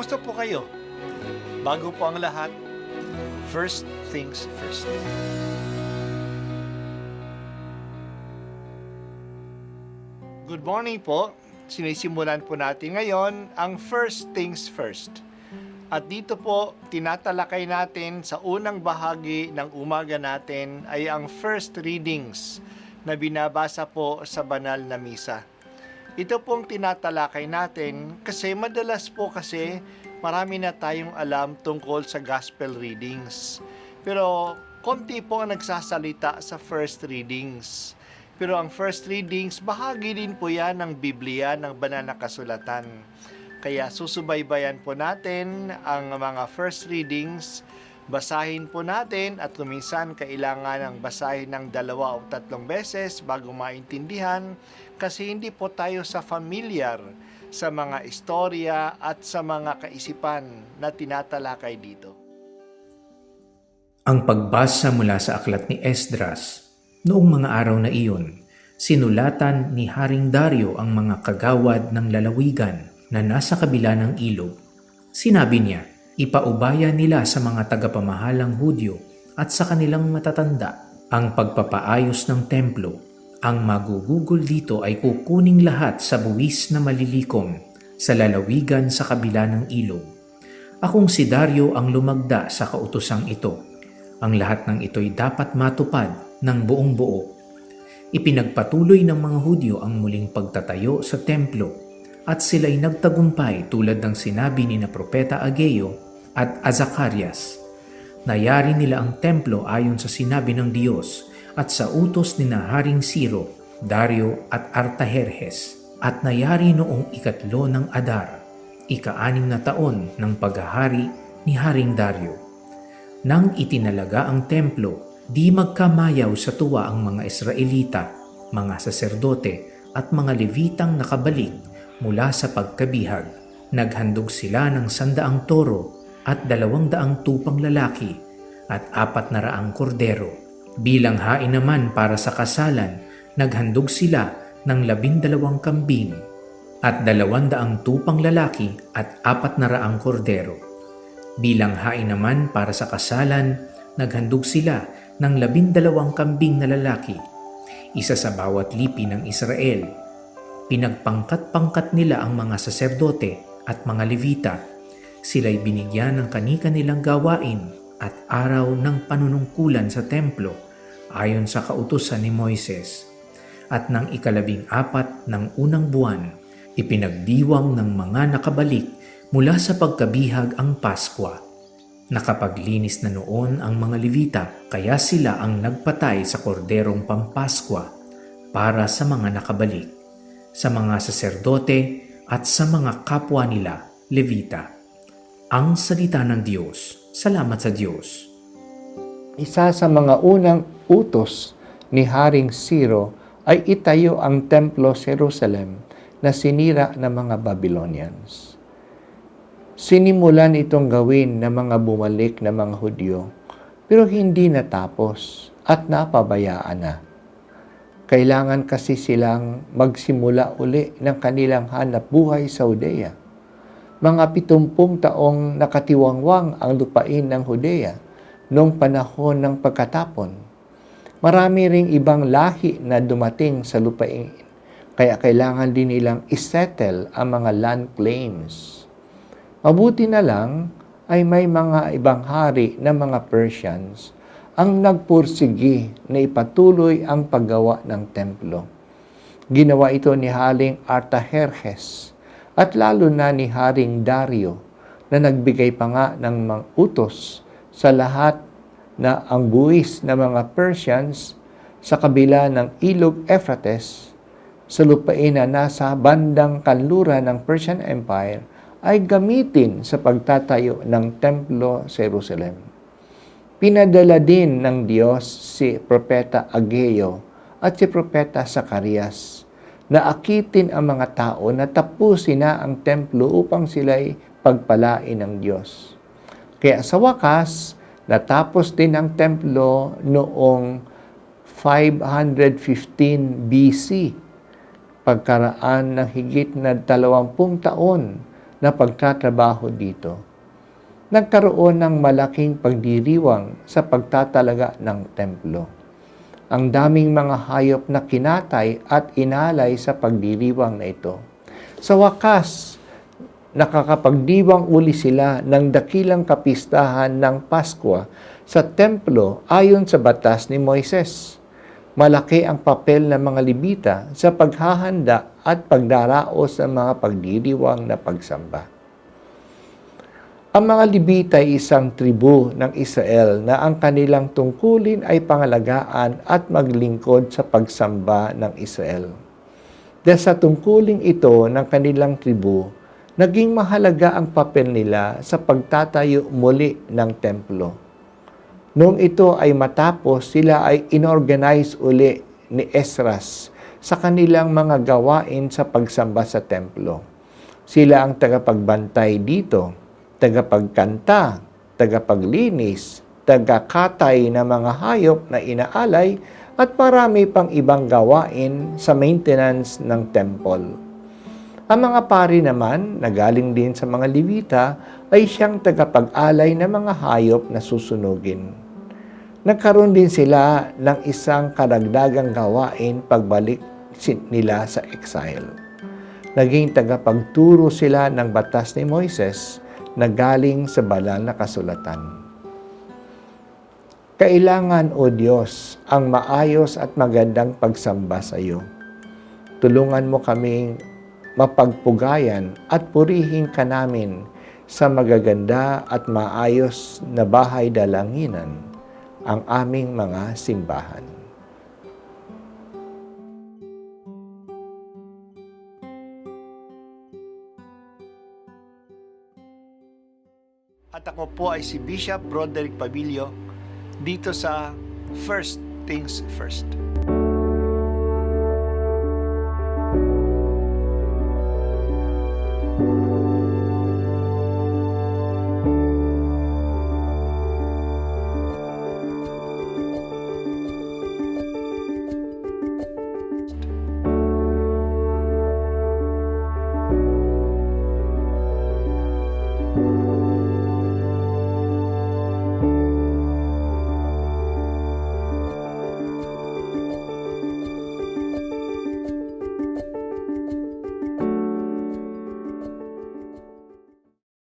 Kumusta po kayo? Bago po ang lahat, first things first. Good morning po. Sinisimulan po natin ngayon ang first things first. At dito po, tinatalakay natin sa unang bahagi ng umaga natin ay ang first readings na binabasa po sa banal na misa. Ito pong tinatalakay natin kasi madalas po kasi marami na tayong alam tungkol sa gospel readings. Pero konti po ang nagsasalita sa first readings. Pero ang first readings, bahagi din po yan ng Biblia, ng banal na kasulatan. Kaya susubaybayan po natin ang mga first readings, basahin po natin at kuminsan kailangan ng basahin ng 2 o 3 beses bago maintindihan kasi hindi po tayo sa familiar sa mga istorya at sa mga kaisipan na tinatalakay dito. Ang pagbasa mula sa aklat ni Esdras. Noong mga araw na iyon, sinulatan ni Haring Dario ang mga kagawad ng lalawigan na nasa kabila ng ilog. Sinabi niya, ipaubaya nila sa mga tagapamahalang Hudyo at sa kanilang matatanda ang pagpapaayos ng templo. Ang magugugol dito ay kukuning lahat sa buwis na malilikom sa lalawigan sa kabila ng ilog. Akong si Dario ang lumagda sa kautosang ito. Ang lahat ng ito'y dapat matupad ng buong buo. Ipinagpatuloy ng mga Hudyo ang muling pagtatayo sa templo at sila'y nagtagumpay tulad ng sinabi ni na Propeta Ageo at Zacarias. Nayari nila ang templo ayon sa sinabi ng Diyos at sa utos ni na Haring Ciro, Dario at Artajerjes at nayari noong 3 ng Adar, 6 na taon ng paghahari ni Haring Dario. Nang itinalaga ang templo, di magkamayaw sa tuwa ang mga Israelita, mga saserdote at mga Levitang nakabalik mula sa pagkabihag. Naghandog sila ng 100 toro at 200 tupang lalaki at 400 kordero. Bilang hain naman para sa kasalan, naghandog sila ng 12 kambing at 200 tupang lalaki at 400 kordero. Bilang hain naman para sa kasalan, naghandog sila ng 12 kambing na lalaki, isa sa bawat lipi ng Israel. Pinagpangkat-pangkat nila ang mga saserdote at mga Levita. Sila'y binigyan ng kani-kanilang gawain at araw ng panunungkulan sa templo ayon sa kautusan ni Moises. At ng 14 ng unang buwan, ipinagdiwang ng mga nakabalik mula sa pagkabihag ang Paskwa. Nakapaglinis na noon ang mga Levita, kaya sila ang nagpatay sa korderong pampaskwa para sa mga nakabalik, sa mga saserdote at sa mga kapwa nila, Levita. Ang salita ng Diyos. Salamat sa Diyos. Isa sa mga unang utos ni Haring Ciro ay itayo ang templo sa Jerusalem na sinira ng mga Babylonians. Sinimulan itong gawin ng mga bumalik na mga Hudyo, pero hindi natapos at napabayaan na. Kailangan kasi silang magsimula uli ng kanilang hanap buhay sa Judea. Mga 70 taong nakatiwangwang ang lupain ng Judea noong panahon ng pagkatapon. Marami ring ibang lahi na dumating sa lupain, kaya kailangan din nilang isettle ang mga land claims. Mabuti na lang ay may mga ibang hari na mga Persians ang nagpursigi na ipatuloy ang paggawa ng templo. Ginawa ito ni Haring Artajerjes at lalo na ni Haring Dario na nagbigay pa nga ng mga utos sa lahat na ang buwis ng mga Persians sa kabila ng ilog Euphrates sa lupain na nasa bandang kanluran ng Persian Empire ay gamitin sa pagtatayo ng templo sa Jerusalem. Pinadala din ng Diyos si Propeta Ageo at si Propeta Zacarias na akitin ang mga tao na tapusin na ang templo upang sila'y pagpalain ng Diyos. Kaya sa wakas, natapos din ang templo noong 515 BC, pagkaraan ng higit na 20 taon na pagtatrabaho dito, nagkaroon ng malaking pagdiriwang sa pagtatalaga ng templo. Ang daming mga hayop na kinatay at inalay sa pagdiriwang na ito. Sa wakas, nakakapagdiwang uli sila ng dakilang kapistahan ng Paskwa sa templo ayon sa batas ni Moises. Malaki ang papel ng mga Libita sa paghahanda at pagdaraos ng mga pagdiriwang na pagsamba. Ang mga Libita ay isang tribu ng Israel na ang kanilang tungkulin ay pangalagaan at maglingkod sa pagsamba ng Israel. Dahil sa tungkuling ito ng kanilang tribu, naging mahalaga ang papel nila sa pagtatayo muli ng templo. Noong ito ay matapos, sila ay inorganize uli ni Esdras sa kanilang mga gawain sa pagsamba sa templo. Sila ang tagapagbantay dito, tagapagkanta, tagapaglinis, tagakatay ng mga hayop na inaalay at marami pang ibang gawain sa maintenance ng temple. Ang mga pari naman na galing din sa mga Levita ay siyang tagapag-alay ng mga hayop na susunugin. Nagkaroon din sila ng isang karagdagang gawain pagbalik nila sa exile. Naging tagapagturo sila ng batas ni Moises na galing sa banal na kasulatan. Kailangan, O Diyos, ang maayos at magandang pagsamba sa iyo. Tulungan mo kaming mapagpugayan at purihin ka namin sa magaganda at maayos na bahay dalanginan, ang aming mga simbahan. At ako po ay si Bishop Broderick Pabilio dito sa First Things First.